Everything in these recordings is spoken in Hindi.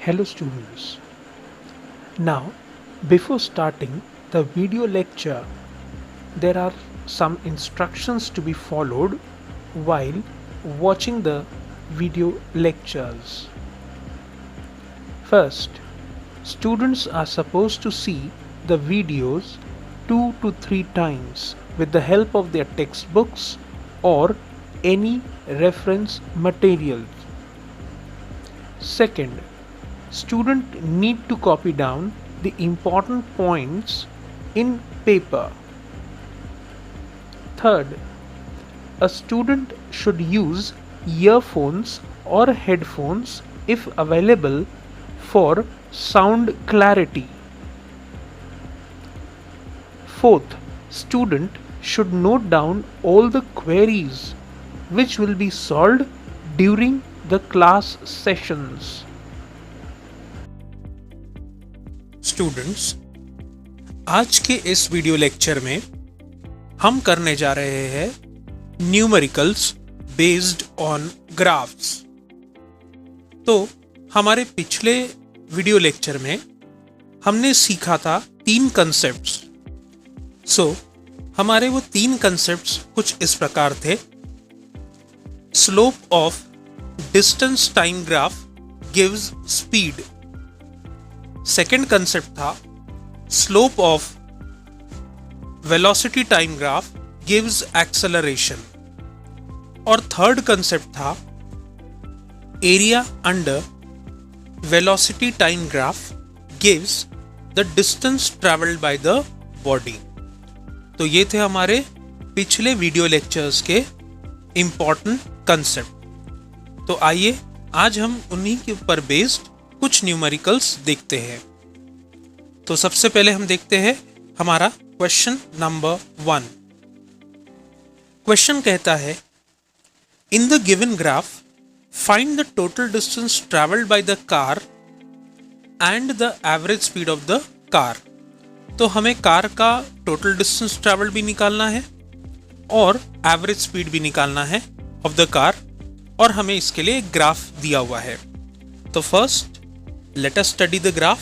Hello students. Now, before starting the video lecture, there are some instructions to be followed while watching the video lectures. First, students are supposed to see the videos 2 to 3 times with the help of their textbooks or any reference materials. Second, student need to copy down the important points in paper. Third, a student should use earphones or headphones if available for sound clarity. Fourth, student should note down all the queries which will be solved during the class sessions. Students, आज के इस वीडियो लेक्चर में हम करने जा रहे हैं न्यूमेरिकल्स बेस्ड ऑन ग्राफ्स। तो हमारे पिछले वीडियो लेक्चर में हमने सीखा था 3 कंसेप्ट्स। हमारे वो 3 कंसेप्ट्स कुछ इस प्रकार थे। Slope of distance time graph gives speed. Second concept था slope of velocity time graph gives acceleration. और थर्ड कंसेप्ट था area under velocity time graph gives the distance travelled by the body. तो ये थे हमारे पिछले वीडियो लेक्चर्स के इंपॉर्टेंट कंसेप्ट। तो आइए आज हम उन्हीं के ऊपर बेस्ड कुछ न्यूमेरिकल्स देखते हैं। तो सबसे पहले हम देखते हैं हमारा क्वेश्चन नंबर 1। क्वेश्चन कहता है in the given graph find the total distance travelled by the car and the average speed of the car. तो हमें कार का टोटल डिस्टेंस ट्रेवल्ड भी निकालना है और एवरेज स्पीड भी निकालना है ऑफ द कार, और हमें इसके लिए एक ग्राफ दिया हुआ है। तो first let us study the graph.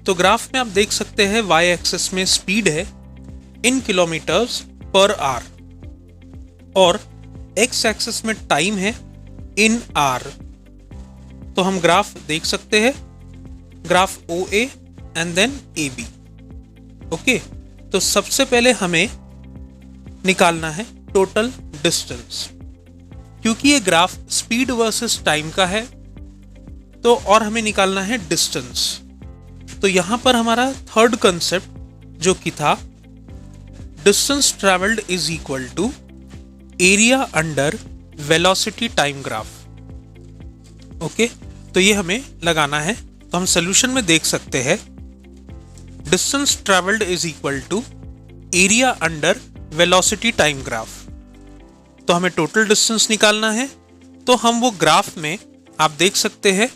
तो ग्राफ में आप देख सकते हैं वाई एक्सिस में स्पीड है इन किलोमीटर्स पर आवर और एक्स एक्सिस में टाइम है इन आवर। तो हम ग्राफ देख सकते हैं, graph O A and then A B. Okay, तो सबसे पहले हमें निकालना है टोटल डिस्टेंस। क्योंकि ये ग्राफ स्पीड वर्सेस टाइम का है तो और हमें निकालना है डिस्टेंस। तो यहां पर हमारा थर्ड कंसेप्ट जो कि था distance travelled is equal to area under velocity time graph. Okay, तो ये हमें लगाना है। तो हम सॉल्यूशन में देख सकते हैं distance travelled is equal to area under velocity time graph. तो हमें टोटल डिस्टेंस निकालना है। तो हम वो ग्राफ में आप देख सकते हैं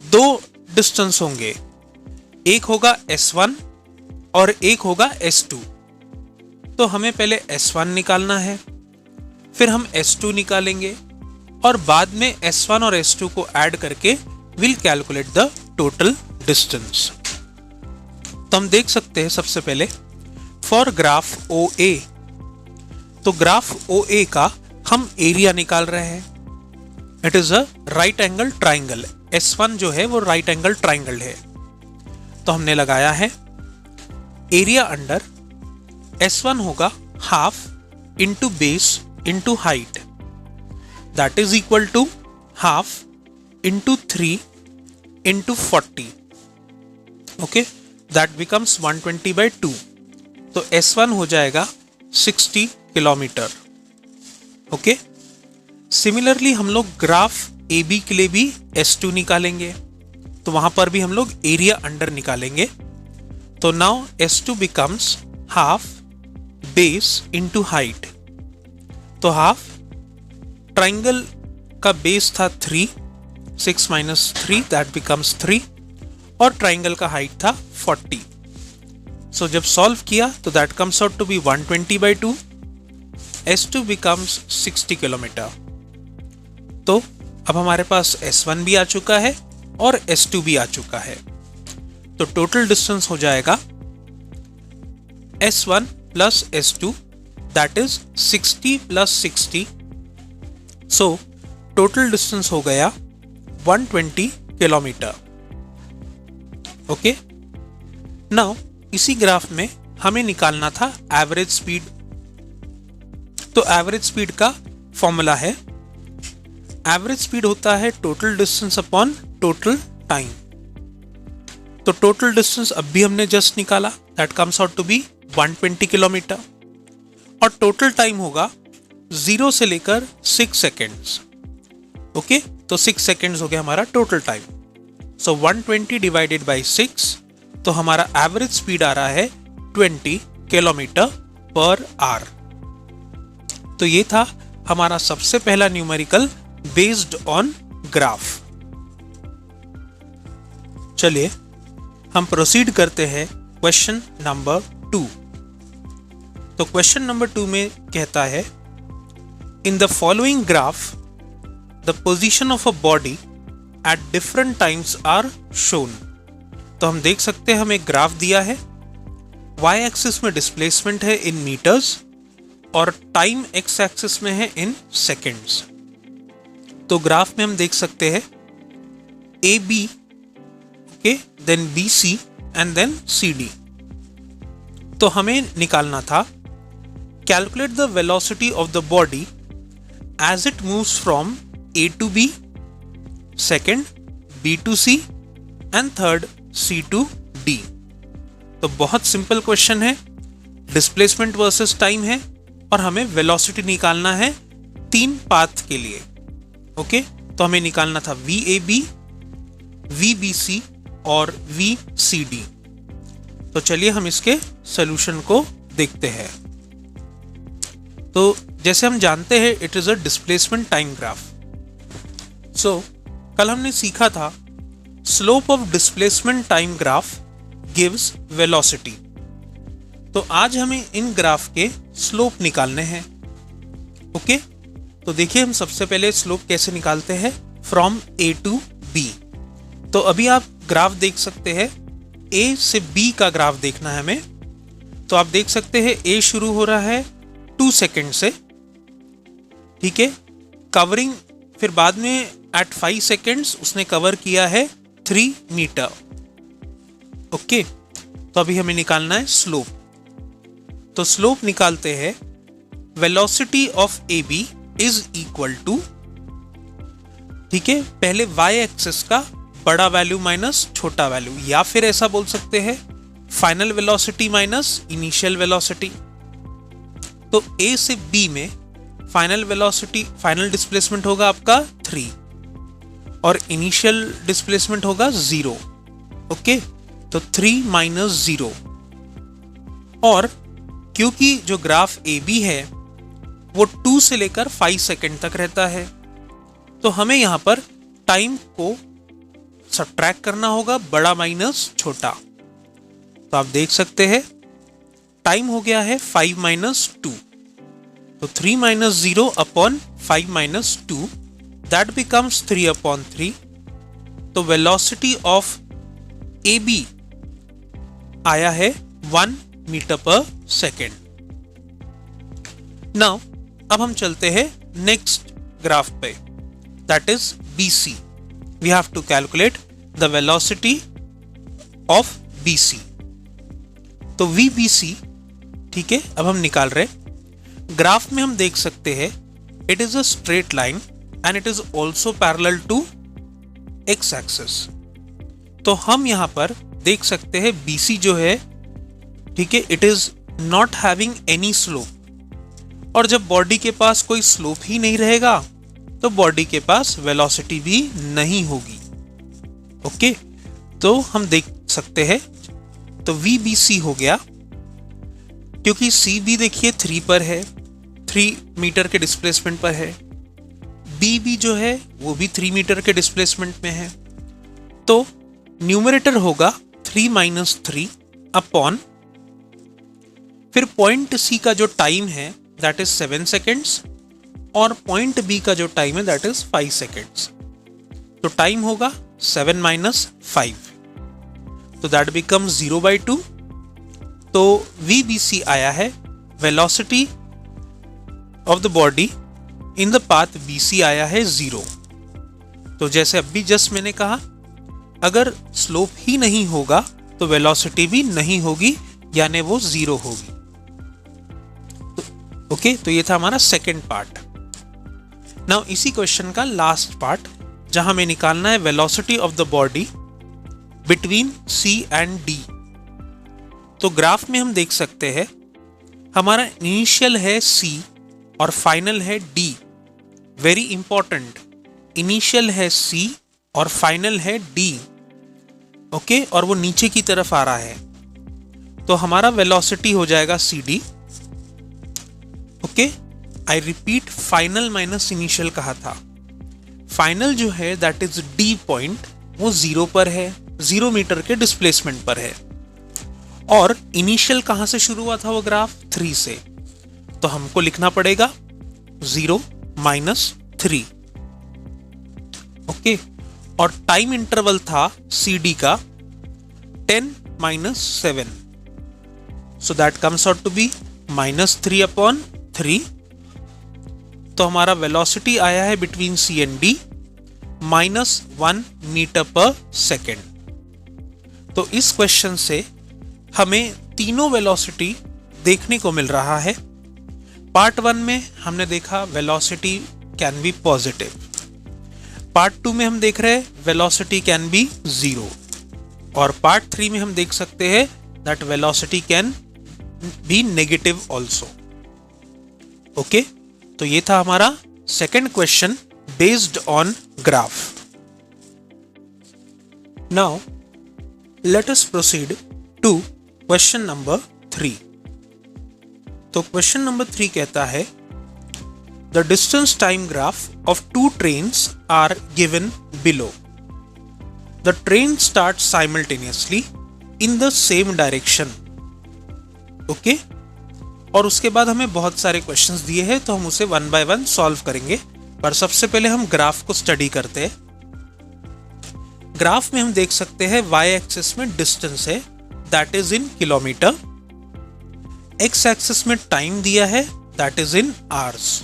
2 डिस्टेंस होंगे, एक होगा S1 और एक होगा S2। तो हमें पहले S1 निकालना है, फिर हम S2 निकालेंगे और बाद में S1 और S2 को ऐड करके will calculate the total distance. तो हम देख सकते हैं सबसे पहले फॉर ग्राफ ओ ए। तो ग्राफ ओ ए का हम एरिया निकाल रहे हैं। It is a right angle triangle. S1 जो है वो राइट एंगल ट्राइंगल है। तो हमने लगाया है एरिया अंडर S1 होगा half into base into height, that is equal to half into 3 into 40। Okay, that becomes 120/2। तो S1 हो जाएगा 60 किलोमीटर। ओके, सिमिलरली हम लोग ग्राफ ए बी के लिए भी S2 निकालेंगे। तो वहां पर भी हम लोग एरिया अंडर निकालेंगे। तो now S2 becomes half base into height. तो हाफ ट्राइंगल का बेस था 3, 6 माइनस 3 दैट बिकम्स 3, और ट्राइंगल का हाइट था 40। सो जब सॉल्व किया तो that comes out to be 120/2। S2 becomes 60 kilometre. तो अब हमारे पास S1 भी आ चुका है और S2 भी आ चुका है। तो टोटल डिस्टेंस हो जाएगा S1 plus S2 that is 60 plus 60। So total distance हो गया 120 किलोमीटर। ओके, नाउ इसी ग्राफ में हमें निकालना था एवरेज स्पीड। तो एवरेज स्पीड का फॉर्मूला है, एवरेज स्पीड होता है total distance upon total time. तो टोटल डिस्टेंस अब भी हमने जस्ट निकाला, that comes out to be 120 kilometre, और टोटल टाइम होगा 0 से लेकर 6 सेकेंड्स। ओके, तो 6 सेकेंड्स हो गया हमारा total time. So 120 divided by 6, तो हमारा एवरेज स्पीड आ रहा है 20 किलोमीटर पर आवर। तो ये था हमारा सबसे पहला न्यूमेरिकल बेस्ड ऑन ग्राफ। चलिए हम प्रोसीड करते हैं क्वेश्चन नंबर 2। तो क्वेश्चन नंबर 2 में कहता है, in the following graph the position of a body at different times are shown. तो हम देख सकते हैं हमें ग्राफ दिया है, y एक्सिस में डिस्प्लेसमेंट है इन मीटर्स और टाइम x एक्सिस में है इन सेकेंड्स। तो ग्राफ में हम देख सकते हैं AB, okay, then BC and then CD। तो हमें निकालना था calculate the velocity of the body as it moves from A to B, second B to C and third C to D। तो बहुत सिंपल क्वेश्चन है, डिस्प्लेसमेंट वर्सेस टाइम है और हमें वेलोसिटी निकालना है 3 पाथ के लिए। ओके, तो हमें निकालना था VAB, VBC और VCD। तो चलिए हम इसके सॉल्यूशन को देखते हैं। तो जैसे हम जानते हैं it is a displacement time graph. So कल हमने सीखा था slope of displacement time graph gives velocity. तो आज हमें इन ग्राफ के स्लोप निकालने हैं। ओके, तो देखिए हम सबसे पहले स्लोप कैसे निकालते हैं, फ्रॉम A to B। तो अभी आप ग्राफ देख सकते हैं, A से B का ग्राफ देखना है हमें। तो आप देख सकते हैं A शुरू हो रहा है 2 सेकेंड से, ठीक है, कवरिंग, फिर बाद में एट 5 सेकेंड्स उसने कवर किया है 3 मीटर। ओके, तो अभी हमें निकालना है स्लोप। तो स्लोप निकालते हैं, velocity of AB is equal to, ठीक है, पहले y एक्सिस का बड़ा वैल्यू माइनस छोटा वैल्यू, या फिर ऐसा बोल सकते हैं final velocity minus initial velocity. तो A से B में फाइनल वेलोसिटी, फाइनल डिस्प्लेसमेंट होगा आपका 3 और इनिशियल डिस्प्लेसमेंट होगा 0। ओके, तो 3 माइनस 0। और क्योंकि जो ग्राफ AB है वो 2 से लेकर 5 सेकेंड तक रहता है, तो हमें यहां पर टाइम को सब्ट्रैक्ट करना होगा, बड़ा माइनस छोटा। तो आप देख सकते हैं टाइम हो गया है 5 माइनस 2। तो 3 minus 0 upon 5 minus 2, that becomes 3 upon 3। तो वेलोसिटी ऑफ AB आया है 1 मीटर पर सेकेंड। नाउ अब हम चलते हैं नेक्स्ट ग्राफ पे, that is BC। We have to calculate the velocity of BC। तो VBC, ठीक है, अब हम निकाल रहे। ग्राफ में हम देख सकते हैं it is a straight line and it is also parallel to x axis. तो हम यहां पर देख सकते हैं BC जो है, ठीक है, it is not having any slope. और जब बॉडी के पास कोई स्लोप ही नहीं रहेगा तो बॉडी के पास वेलोसिटी भी नहीं होगी। ओके, तो हम देख सकते हैं, तो VBC हो गया, क्योंकि CB देखिए 3 पर है, 3 मीटर के डिस्प्लेसमेंट पर है। BB जो है वो भी 3 मीटर के डिस्प्लेसमेंट में है। तो न्यूमरेटर होगा 3 माइनस 3 अपॉन, फिर पॉइंट C का जो टाइम है दैट इज 7 सेकेंड्स और पॉइंट B का जो टाइम है दैट इज 5 सेकेंड्स। तो टाइम होगा 7 minus 5. तो दैट बिकम्स 0/2. तो VBC आया है velocity of the body in the path BC आया है 0. तो जैसे अभी जस्ट मैंने कहा, अगर स्लोप ही नहीं होगा तो वेलोसिटी भी नहीं होगी, यानी वो 0 होगी. ओके, तो ये था हमारा सेकेंड पार्ट. नाउ इसी क्वेश्चन का लास्ट पार्ट, जहां हमें निकालना है velocity of the body between C and D. तो ग्राफ में हम देख सकते हैं हमारा इनिशियल है C और फाइनल है D. वेरी इंपॉर्टेंट, इनिशियल है C और फाइनल है D. ओके, और वो नीचे की तरफ आ रहा है, तो हमारा वेलोसिटी हो जाएगा CD. Okay, I repeat, final minus initial कहा था. फाइनल जो है दैट इज D पॉइंट, वो 0 पर है, 0 मीटर के डिस्प्लेसमेंट पर है. और इनिशियल कहां से शुरू हुआ था वो ग्राफ? 3 से. तो हमको लिखना पड़ेगा 0 माइनस 3. ओके, और टाइम इंटरवल था CD का 10 minus 7. So that comes out to be -3/3. तो हमारा वेलोसिटी आया है between C and D -1 metre per second. तो इस क्वेश्चन से हमें तीनों वेलोसिटी देखने को मिल रहा है. पार्ट 1 में हमने देखा velocity can B positive. Part 2 में हम देख रहे हैं वेलोसिटी कैन बी 0. और पार्ट 3 में हम देख सकते हैं that velocity can be negative also. Okay, तो ये था हमारा second question based on graph. Now let us proceed to question number 3. तो क्वेश्चन नंबर 3 कहता है the distance time graph of 2 trains are given below. The train start simultaneously in the same direction. Okay, और उसके बाद हमें बहुत सारे क्वेश्चंस दिए हैं, तो हम उसे 1 बाय 1 सॉल्व करेंगे. पर सबसे पहले हम ग्राफ को स्टडी करते हैं. ग्राफ में हम देख सकते हैं y एक्सिस में डिस्टेंस है that is in kilometre, x axis में टाइम दिया है दैट इज इन आवर्स.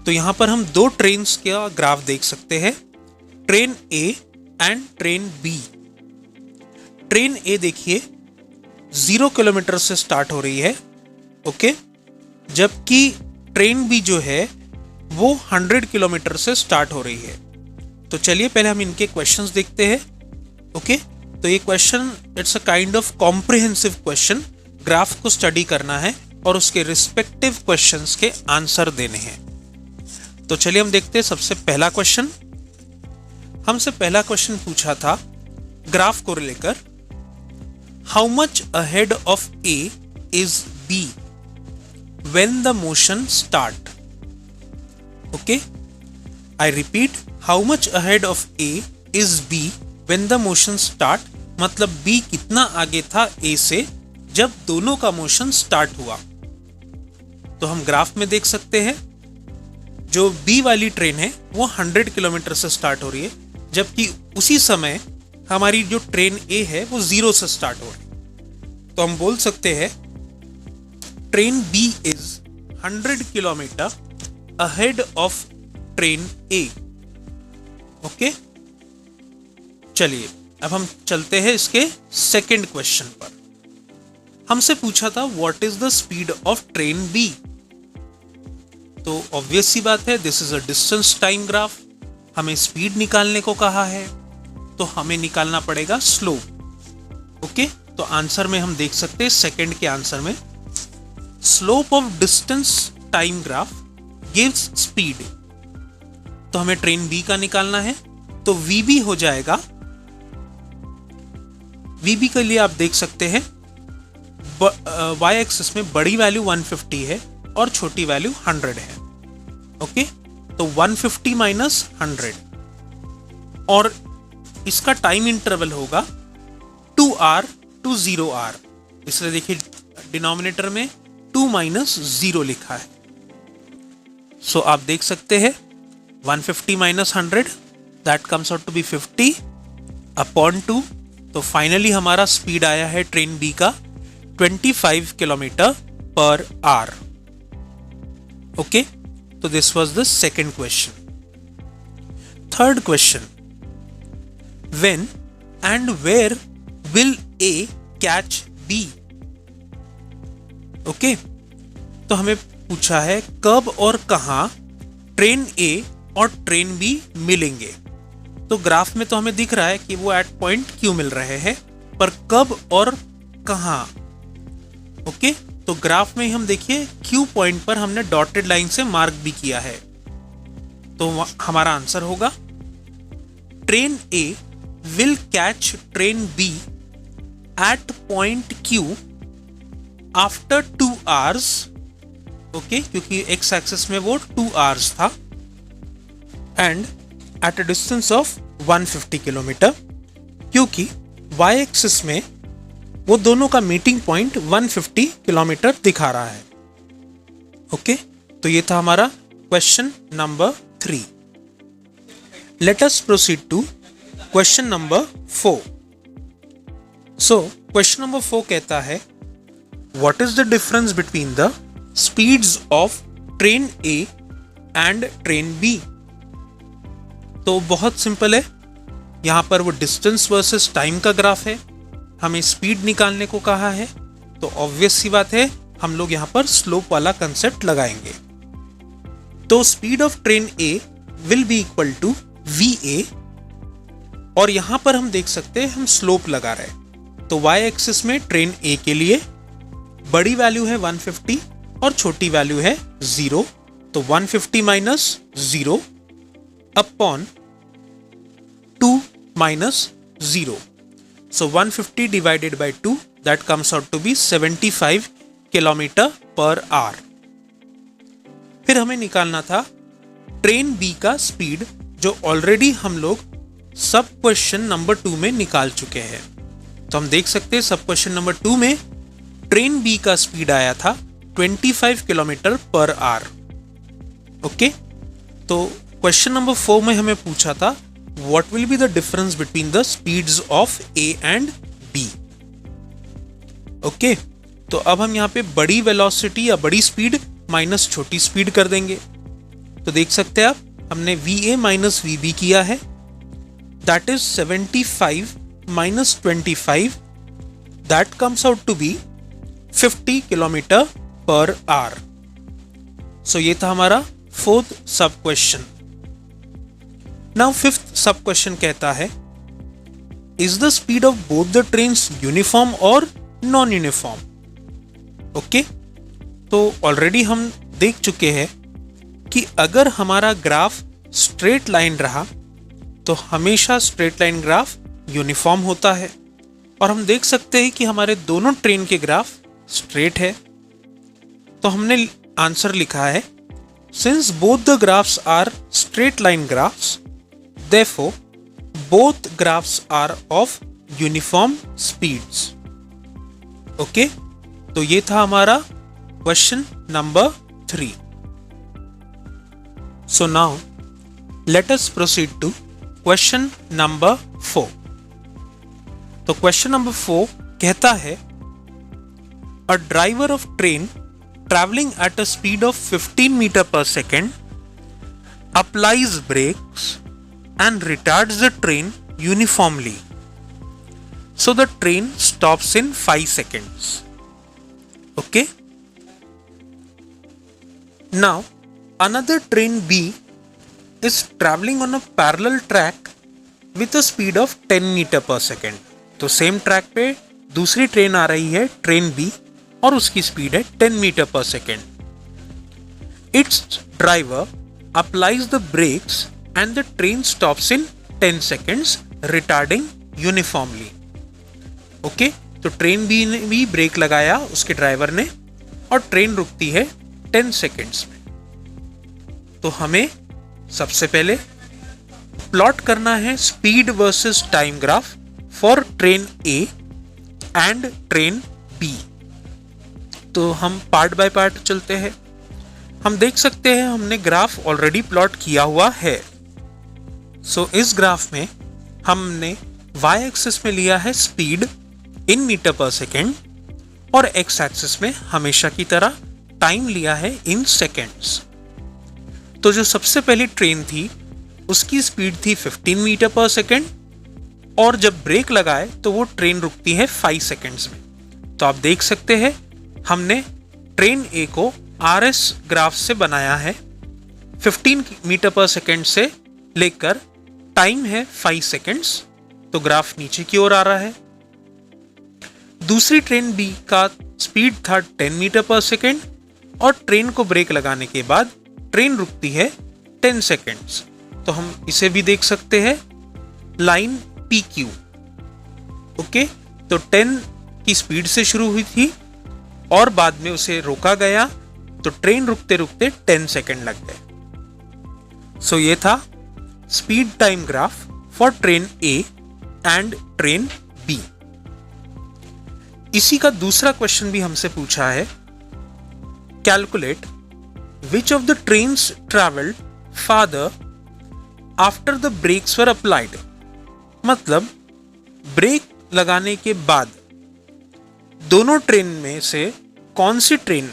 तो यहां पर हम 2 ट्रेन्स का ग्राफ देख सकते हैं, train A and train B. Train A देखिए 0 किलोमीटर से स्टार्ट हो रही है. ओके, जबकि ट्रेन B जो है वो 100 किलोमीटर से स्टार्ट हो रही है. तो चलिए पहले हम इनके क्वेश्चंस देखते हैं. ओके, तो ये question it's a kind of comprehensive question. Graph को स्टडी करना है और उसके रिस्पेक्टिव क्वेश्चंस के आंसर देने हैं. तो चलिए हम देखते हैं सबसे पहला क्वेश्चन. हमसे पहला क्वेश्चन पूछा था ग्राफ को लेकर, how much ahead of A is B when the motion start. Okay, I repeat, how much ahead of A is B when the motion start. मतलब B कितना आगे था A से जब दोनों का मोशन स्टार्ट हुआ. तो हम ग्राफ में देख सकते हैं जो B वाली ट्रेन है वो 100 किलोमीटर से स्टार्ट हो रही है, जबकि उसी समय हमारी जो ट्रेन A है वो 0 से स्टार्ट हो रही है. तो हम बोल सकते हैं train B is 100 kilometre ahead of train A. Okay, चलिए अब हम चलते हैं इसके सेकंड क्वेश्चन पर. हमसे पूछा था what is the speed of train B. तो ऑब्वियस सी बात है, this is a distance time graph. हमें स्पीड निकालने को कहा है, तो हमें निकालना पड़ेगा स्लोप. ओके, तो आंसर में हम देख सकते हैं सेकंड के आंसर में slope of distance time graph gives speed. तो हमें ट्रेन B का निकालना है, तो VB हो जाएगा. VB के लिए आप देख सकते हैं y एक्सिस में बड़ी वैल्यू 150 है और छोटी वैल्यू 100 है. ओके, तो 150 माइनस 100 और इसका टाइम इंटरवल होगा 2r to 0r. इसलिए देखिए डिनोमिनेटर में 2 माइनस 0 लिखा है. सो आप देख सकते हैं 150 minus 100 that comes out to be 50/2। तो फाइनली हमारा स्पीड आया है ट्रेन बी का 25 किलोमीटर पर आवर। ओके, तो this was the second question. Third question, when and where will A catch B. Okay, तो हमें पूछा है कब और कहां ट्रेन ए और ट्रेन बी मिलेंगे। तो ग्राफ में तो हमें दिख रहा है कि वो एट पॉइंट क्यू मिल रहे हैं, पर कब और कहां। ओके, तो ग्राफ में हम देखिए क्यू पॉइंट पर हमने डॉटेड लाइन से मार्क भी किया है। तो हमारा आंसर होगा train A will catch train B at point Q after 2 hours। Okay, क्योंकि एक्स एक्सिस में वो 2 hours था, and at a distance of 150 kilometre, क्योंकि वाई एक्सिस में वो दोनों का मीटिंग पॉइंट 150 किलोमीटर दिखा रहा है। ओके, तो ये था हमारा question number 3। Let us proceed to question number 4। So question number 4 कहता है what is the difference between the speeds of train A and train B. तो बहुत सिंपल है, यहां पर वो डिस्टेंस वर्सेस टाइम का ग्राफ है, हमें स्पीड निकालने को कहा है, तो ऑब्वियस सी बात है हम लोग यहां पर स्लोप वाला कंसेप्ट लगाएंगे। तो speed of train A will be equal to V A, और यहां पर हम देख सकते हैं हम स्लोप लगा रहे हैं। तो वाई एक्सिस में ट्रेन ए के लिए बड़ी वैल्यू है 150 और छोटी वैल्यू है 0, तो 150 minus 0 upon 2 minus 0। So 150 divided by 2, that comes out to be 75 kilometre per our. फिर हमें निकालना था ट्रेन बी का स्पीड, जो ऑलरेडी हम लोग सब क्वेश्चन नंबर 2 में निकाल चुके हैं। तो हम देख सकते हैं सब क्वेश्चन नंबर 2 में ट्रेन बी का स्पीड आया था 25 किलोमीटर पर आवर। ओके, तो क्वेश्चन नंबर 4 में हमें पूछा था what will be the difference between the speeds of A and B। Okay, तो अब हम यहाँ पे बड़ी वेलोसिटी या बड़ी स्पीड माइनस छोटी स्पीड कर देंगे। तो देख सकते हैं आप, हमने VA माइनस VB किया है, that is 75 minus 25, that comes out to be 50 kilometre per hour. So ये था हमारा fourth sub question. Now fifth sub question कहता है is the speed of both the trains uniform और नॉन यूनिफॉर्म। ओके, तो ऑलरेडी हम देख चुके हैं कि अगर हमारा ग्राफ स्ट्रेट लाइन रहा तो हमेशा स्ट्रेट लाइन ग्राफ यूनिफॉर्म होता है, और हम देख सकते हैं कि हमारे दोनों ट्रेन के ग्राफ स्ट्रेट है। तो हमने आंसर लिखा है since both the graphs are straight line graphs, therefore both graphs are of uniform speeds। Okay, तो ये था हमारा question number 3। So now let us proceed to question number 4। तो क्वेश्चन नंबर 4 कहता है a driver of train travelling at a speed of 15 metre per second applies brakes and retards the train uniformly. So the train stops in 5 seconds. Okay? Now, another train B is traveling on a parallel track with a speed of 10 meter per second. तो सेम ट्रैक पे दूसरी ट्रेन आ रही है ट्रेन B, और उसकी स्पीड है 10 metre per second. Its driver applies the brakes and the train stops in 10 seconds, retarding uniformly। Okay, तो ट्रेन बी ने भी ब्रेक लगाया उसके ड्राइवर ने, और ट्रेन रुकती है 10 सेकेंड्स में। तो हमें सबसे पहले प्लॉट करना है speed versus time graph for train A and train B. तो हम पार्ट बाय पार्ट चलते हैं। हम देख सकते हैं हमने ग्राफ ऑलरेडी प्लॉट किया हुआ है। सो इस ग्राफ में हमने y एक्सिस में लिया है speed in metre per second और x एक्सिस में हमेशा की तरह टाइम लिया है इन सेकेंड्स। तो जो सबसे पहली ट्रेन थी उसकी स्पीड थी 15 मीटर पर सेकेंड और जब ब्रेक लगाए तो वो ट्रेन रुकती है 5 सेकेंड्स में। तो आप देख सकते हैं हमने ट्रेन ए को RS ग्राफ से बनाया है। 15 मीटर पर सेकेंड से लेकर टाइम है 5 सेकेंड्स, तो ग्राफ नीचे की ओर आ रहा है। दूसरी ट्रेन बी का स्पीड था 10 मीटर पर सेकेंड और ट्रेन को ब्रेक लगाने के बाद ट्रेन रुकती है 10 सेकेंड्स। तो हम इसे भी देख सकते हैं लाइन PQ। ओके, तो 10 की स्पीड से शुरू हुई थी और बाद में उसे रोका गया, तो ट्रेन रुकते रुकते 10 सेकेंड लग गए। सो ये था speed time graph for train A and train B। इसी का दूसरा क्वेश्चन भी हमसे पूछा है, calculate which of the trains travelled farther after the brakes were applied. मतलब ब्रेक लगाने के बाद दोनों ट्रेन में से कौन सी ट्रेन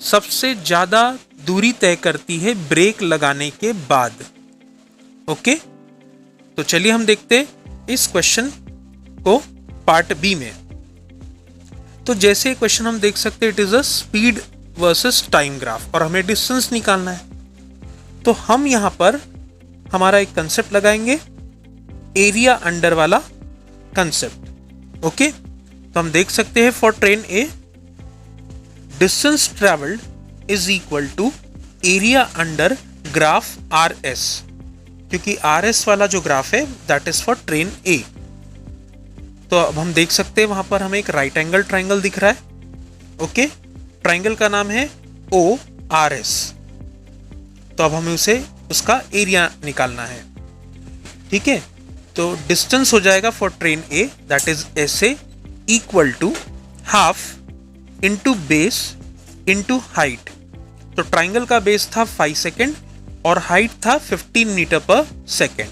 सबसे ज्यादा दूरी तय करती है ब्रेक लगाने के बाद। ओके, तो चलिए हम देखते हैं इस क्वेश्चन को पार्ट बी में। तो जैसे क्वेश्चन हम देख सकते हैं, it is a speed versus time graph और हमें डिस्टेंस निकालना है। तो हम यहां पर हमारा एक कंसेप्ट लगाएंगे, एरिया अंडर वाला कंसेप्ट। ओके, तो हम देख सकते हैं for train A distance travelled is equal to area under graph RS, क्योंकि RS वाला जो ग्राफ है that is for train A। तो अब हम देख सकते हैं वहां पर हमें एक राइट एंगल ट्राइंगल दिख रहा है। ओके, ट्राइंगल का नाम है ORS। तो अब हमें उसका एरिया निकालना है। ठीक है, तो डिस्टेंस हो जाएगा for train A that is SA equal to half into base into height. तो ट्राइंगल का बेस था 5 सेकेंड और हाइट था 15 metre per second.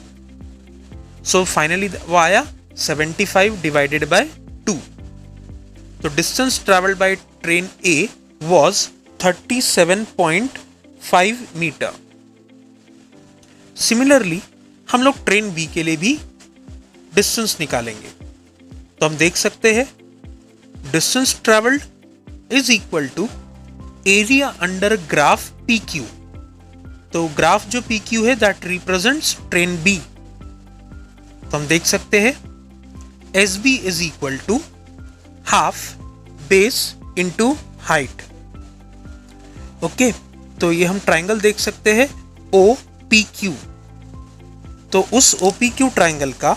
So finally वो आया 75 डिवाइडेड बाय 2। तो distance travelled by train A was 37.5 metre. Similarly हम लोग ट्रेन B के लिए भी डिस्टेंस निकालेंगे। तो हम देख सकते हैं distance travelled is equal to area under graph PQ। तो ग्राफ जो PQ है दैट रिप्रेजेंट्स ट्रेन B। तो हम देख सकते हैं SB is equal to half base into height. Okay, तो ये हम ट्राइंगल देख सकते हैं OPQ। तो उस OPQ ट्राइंगल का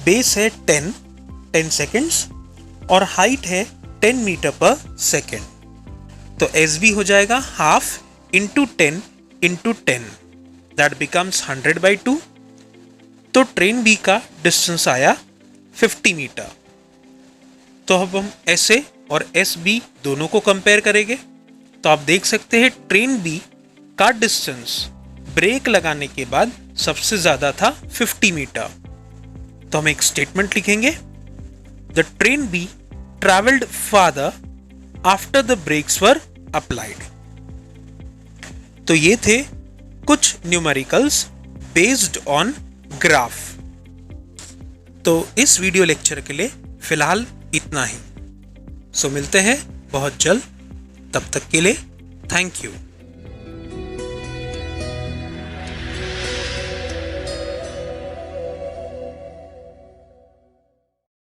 बेस है 10 सेकेंड्स और हाइट है 10 मीटर पर सेकेंड। तो SB हो जाएगा half into 10 into 10 that becomes 100/2। तो ट्रेन B का डिस्टेंस आया 50 मीटर। तो अब हम SA और SB दोनों को कंपेयर करेंगे। तो आप देख सकते हैं ट्रेन B का डिस्टेंस ब्रेक लगाने के बाद सबसे ज्यादा था 50 मीटर। तो हम एक स्टेटमेंट लिखेंगे, the train B travelled farther after the brakes were applied. तो ये थे कुछ न्यूमेरिकल्स बेस्ड ऑन ग्राफ। तो इस वीडियो लेक्चर के लिए फिलहाल इतना ही। सो मिलते हैं बहुत जल्द, तब तक के लिए थैंक यू।